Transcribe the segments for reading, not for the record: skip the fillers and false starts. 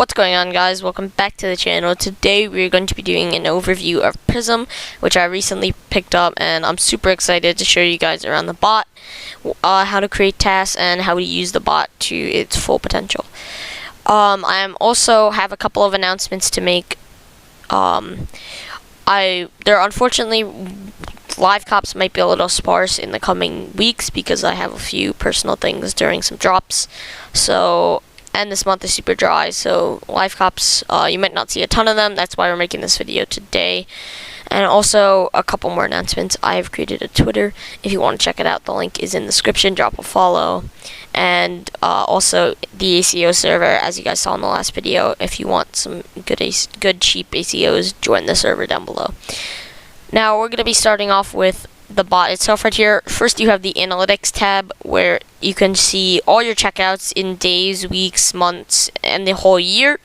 What's going on, guys? Welcome back to the channel. Today we're going to be doing an overview of Prism, which I recently picked up, and I'm super excited to show you guys around the bot, how to create tasks and how to use the bot to its full potential. I also have a couple of announcements to make. There unfortunately live cops might be a little sparse in the coming weeks because I have a few personal things during some drops. And this month is super dry, so live cops, you might not see a ton of them. That's why we're making this video today. And also, a couple more announcements. I have created a Twitter. If you want to check it out, the link is in the description. Drop a follow. And also, the ACO server, as you guys saw in the last video. If you want some good cheap ACOs, join the server down below. Now, we're going to be starting off with the bot itself right here. First, you have the analytics tab where you can see all your checkouts in days, weeks, months, and the whole year.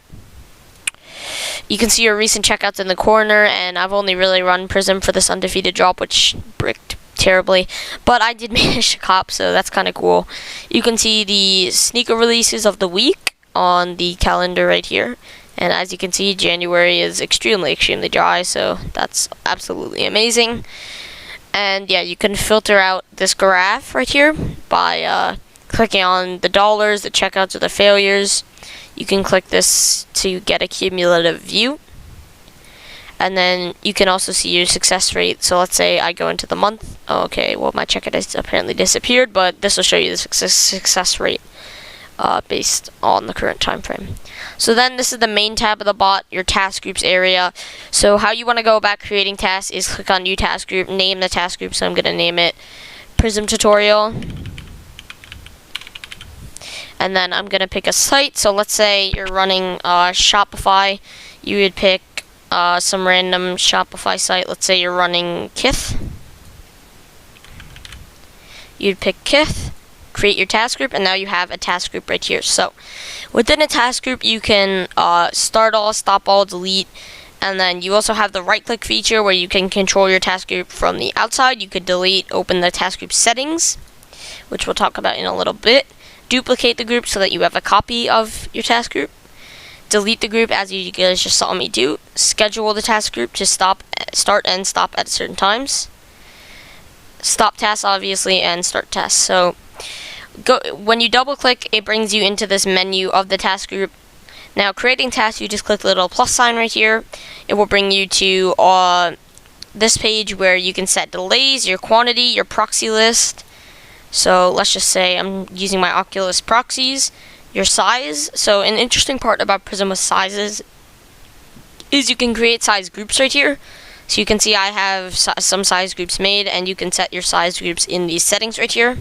You can see your recent checkouts in the corner, and I've only really run Prism for this undefeated drop, which bricked terribly, but I did manage to cop, so that's kind of cool. You can see the sneaker releases of the week on the calendar right here. And as you can see, January is extremely dry, so that's absolutely amazing. And yeah, you can filter out this graph right here by clicking on the dollars, the checkouts, or the failures. You can click this to get a cumulative view. And then you can also see your success rate. So let's say I go into the month. Okay, well, my checkout has apparently disappeared, but this will show you the success rate based on the current time frame. So then this is the main tab of the bot, your task groups area. So how you want to go about creating tasks is click on new task group, name the task group. So I'm going to name it Prism tutorial. And then I'm going to pick a site. So let's say you're running Shopify. You would pick some random Shopify site. Let's say you're running Kith. You'd pick Kith. Create your task group, and now you have a task group right here. So within a task group, you can start all, stop all, delete, and then you also have the right click feature where you can control your task group from the outside. You could delete, open the task group settings, which we'll talk about in a little bit. Duplicate the group so that you have a copy of your task group. Delete the group as you guys just saw me do. Schedule the task group to start and stop at certain times. Stop tasks, obviously, and start tasks. So when you double click, it brings you into this menu of the task group. Now, creating tasks, you just click the little plus sign right here. It will bring you to this page where you can set delays, your quantity, your proxy list. So let's just say I'm using my Oculus proxies, your size. So an interesting part about Prism with sizes is you can create size groups right here. So you can see I have some size groups made, and you can set your size groups in these settings right here.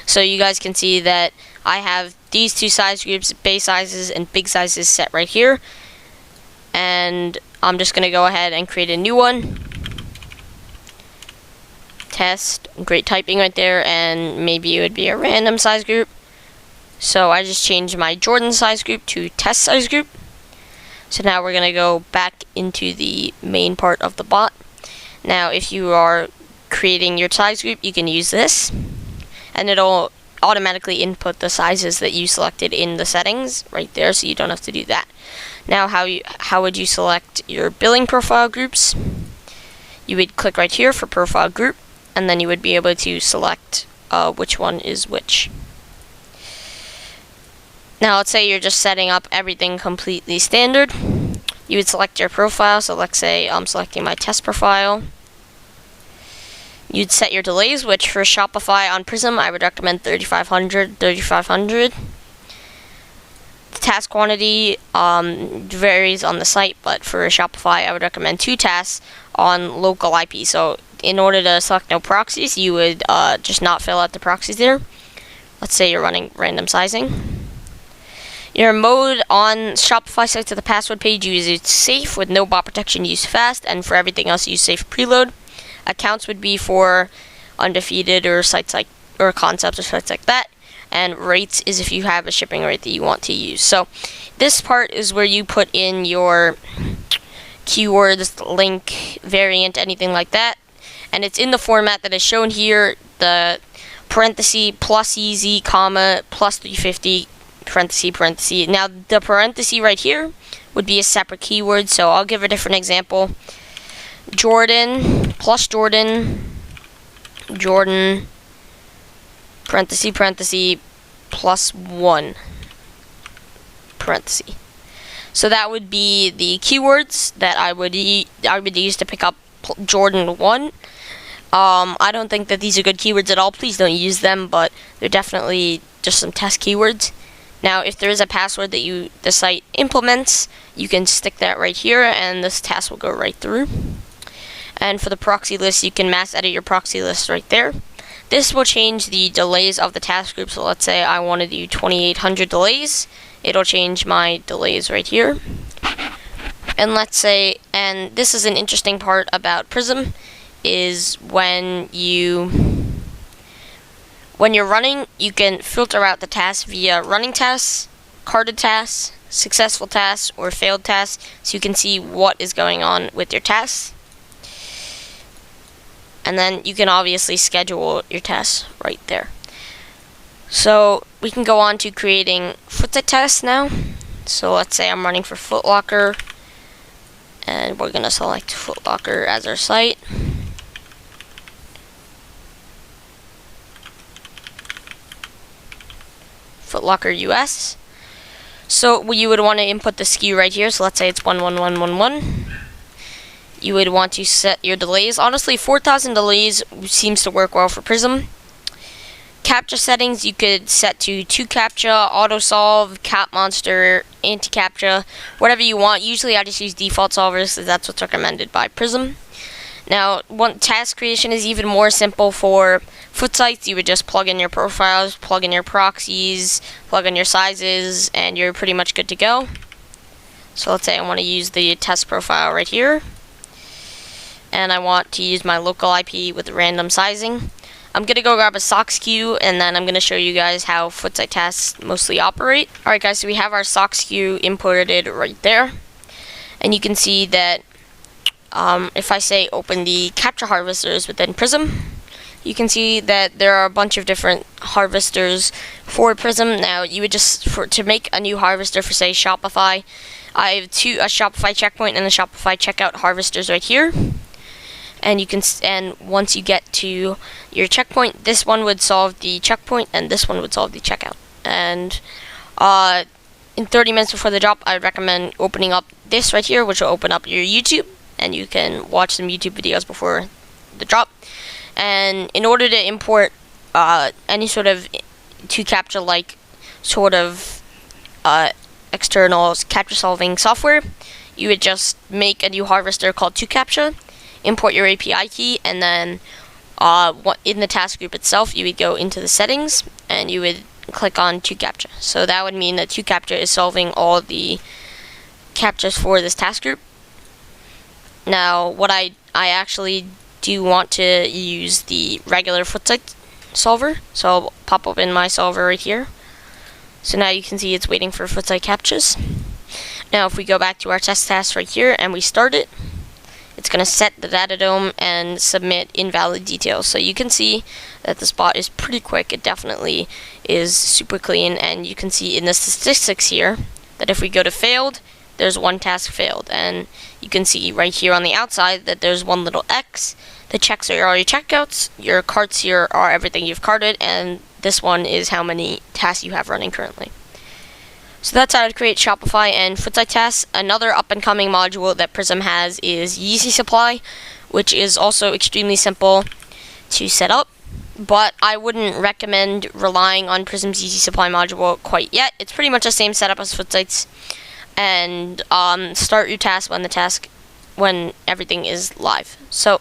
So you guys can see that I have these two size groups, base sizes and big sizes, set right here. And I'm just going to go ahead and create a new one. Test, great typing right there, and maybe it would be a random size group. So I just changed my Jordan size group to test size group. So now we're going to go back into the main part of the bot. Now if you are creating your size group, you can use this, and it'll automatically input the sizes that you selected in the settings right there, so you don't have to do that. Now how would you select your billing profile groups? You would click right here for profile group, and then you would be able to select which one is which. Now let's say you're just setting up everything completely standard. You would select your profile, so let's say I'm selecting my test profile. You'd set your delays, which for Shopify on Prism, I would recommend 3,500. The task quantity varies on the site, but for Shopify, I would recommend 2 tasks on local IP. So in order to select no proxies, you would just not fill out the proxies there. Let's say you're running random sizing. Your mode on Shopify sites at the password page, use safe with no bot protection, use fast, and for everything else, use safe preload. Accounts would be for undefeated or sites like, or concepts or sites like that. And rates is if you have a shipping rate that you want to use. So this part is where you put in your keywords, link, variant, anything like that. And it's in the format that is shown here, the parenthesis plus EZ, comma, plus 350, parenthesis, parenthesis. Now the parenthesis right here would be a separate keyword, so I'll give a different example. Jordan plus Jordan, Jordan, parenthesis, parenthesis, plus 1, parenthesis. So that would be the keywords that I would use to pick up Jordan 1. I don't think that these are good keywords at all. Please don't use them, but they're definitely just some test keywords. Now, if there is a password that the site implements, you can stick that right here, and this task will go right through. And for the proxy list, you can mass edit your proxy list right there. This will change the delays of the task group. So let's say I want to do 2800 delays. It'll change my delays right here. And let's say, and this is an interesting part about Prism, is when you're running, you can filter out the tasks via running tasks, carded tasks, successful tasks, or failed tasks, so you can see what is going on with your tasks. And then you can obviously schedule your tasks right there. So we can go on to creating footsite tasks now. So let's say I'm running for Foot Locker, and we're gonna select Foot Locker as our site. Foot Locker US. So you would want to input the SKU right here. So let's say it's 11111. You would want to set your delays. Honestly, 4,000 delays seems to work well for Prism. Captcha settings you could set to 2CAPTCHA, auto solve, cap monster, anti-captcha, whatever you want. Usually I just use default solvers because that's what's recommended by Prism. Now, one task creation is even more simple for foot sites. You would just plug in your profiles, plug in your proxies, plug in your sizes, and you're pretty much good to go. So let's say I want to use the test profile right here, and I want to use my local IP with random sizing. I'm going to go grab a socks queue, and then I'm going to show you guys how footsite tasks mostly operate. Alright guys, so we have our socks queue imported right there, and you can see that if I say open the captcha harvesters within Prism, you can see that there are a bunch of different harvesters for Prism. Now, you would just, to make a new harvester for, say, Shopify, I have a Shopify checkpoint and a Shopify checkout harvesters right here. And you can, and once you get to your checkpoint, this one would solve the checkpoint, and this one would solve the checkout. And in 30 minutes before the drop, I would recommend opening up this right here, which will open up your YouTube, and you can watch some YouTube videos before the drop. And in order to import any sort of 2CAPTCHA like sort of external captcha solving software, you would just make a new harvester called 2CAPTCHA, import your API key, and then in the task group itself, you would go into the settings and you would click on 2CAPTCHA. So that would mean that 2CAPTCHA is solving all the captchas for this task group. Now, what I actually do want to use the regular footsite solver, so I'll pop open my solver right here. So now you can see it's waiting for footsite captchas. Now, if we go back to our test task right here and we start it, it's going to set the data dome and submit invalid details. So you can see that this bot is pretty quick. It definitely is super clean, and you can see in the statistics here that if we go to failed, there's one task failed, and you can see right here on the outside that there's one little X. The checks are all your checkouts, your carts here are everything you've carted, and this one is how many tasks you have running currently. So that's how to create Shopify and footsite tasks. Another up-and-coming module that Prism has is Yeezy Supply, which is also extremely simple to set up, but I wouldn't recommend relying on Prism's Yeezy Supply module quite yet. It's pretty much the same setup as footsites. And start your task when everything is live. So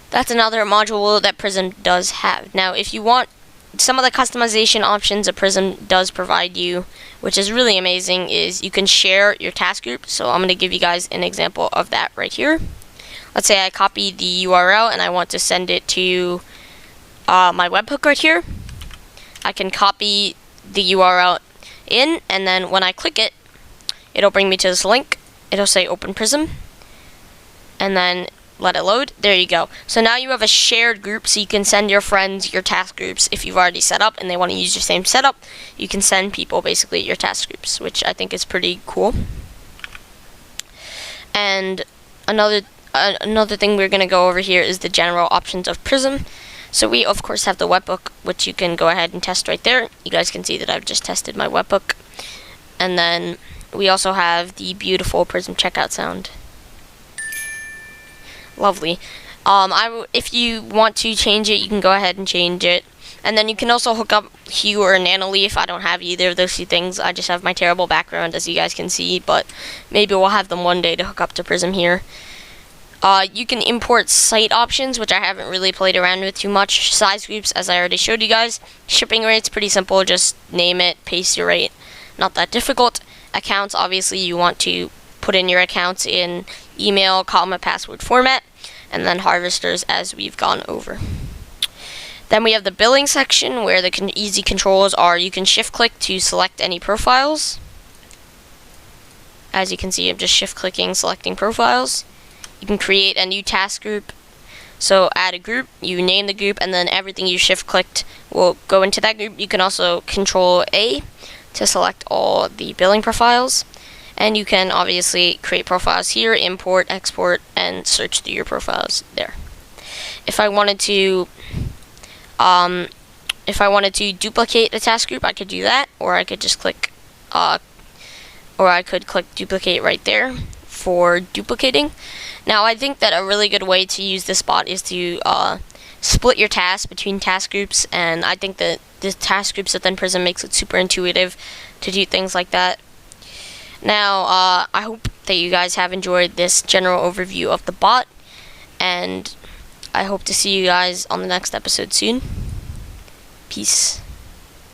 that's another module that Prism does have. Now, if you want some of the customization options that Prism does provide you, which is really amazing, is you can share your task group. So I'm going to give you guys an example of that right here. Let's say I copy the URL and I want to send it to my webhook right here. I can copy the URL in, and then when I click it, it'll bring me to this link. It'll say open Prism. And then let it load. There you go. So now you have a shared group, so you can send your friends your task groups. If you've already set up and they want to use your same setup, you can send people basically your task groups, which I think is pretty cool. And another thing we're going to go over here is the general options of Prism. So we of course have the webbook, which you can go ahead and test right there. You guys can see that I've just tested my webbook. And then we also have the beautiful Prism checkout sound. Lovely. If you want to change it, you can go ahead and change it. And then you can also hook up Hue or Nanoleaf. I don't have either of those two things. I just have my terrible background, as you guys can see. But maybe we'll have them one day to hook up to Prism here. You can import site options, which I haven't really played around with too much. Size groups, as I already showed you guys. Shipping rates, pretty simple. Just name it, paste your rate. Not that difficult. Accounts, obviously you want to put in your accounts in email, comma, password format. And then harvesters, as we've gone over. Then we have the billing section, where the easy controls are you can shift click to select any profiles. As you can see, I'm just shift clicking, selecting profiles. You can create a new task group. So add a group, you name the group, and then everything you shift clicked will go into that group. You can also control A to select all the billing profiles. And you can obviously create profiles here, import, export, and search through your profiles there. If I wanted to duplicate a task group, I could do that, or I could just click, duplicate right there for duplicating. Now, I think that a really good way to use this bot is to split your tasks between task groups, and I think that the task groups within Prism makes it super intuitive to do things like that. Now, I hope that you guys have enjoyed this general overview of the bot, and I hope to see you guys on the next episode soon. Peace.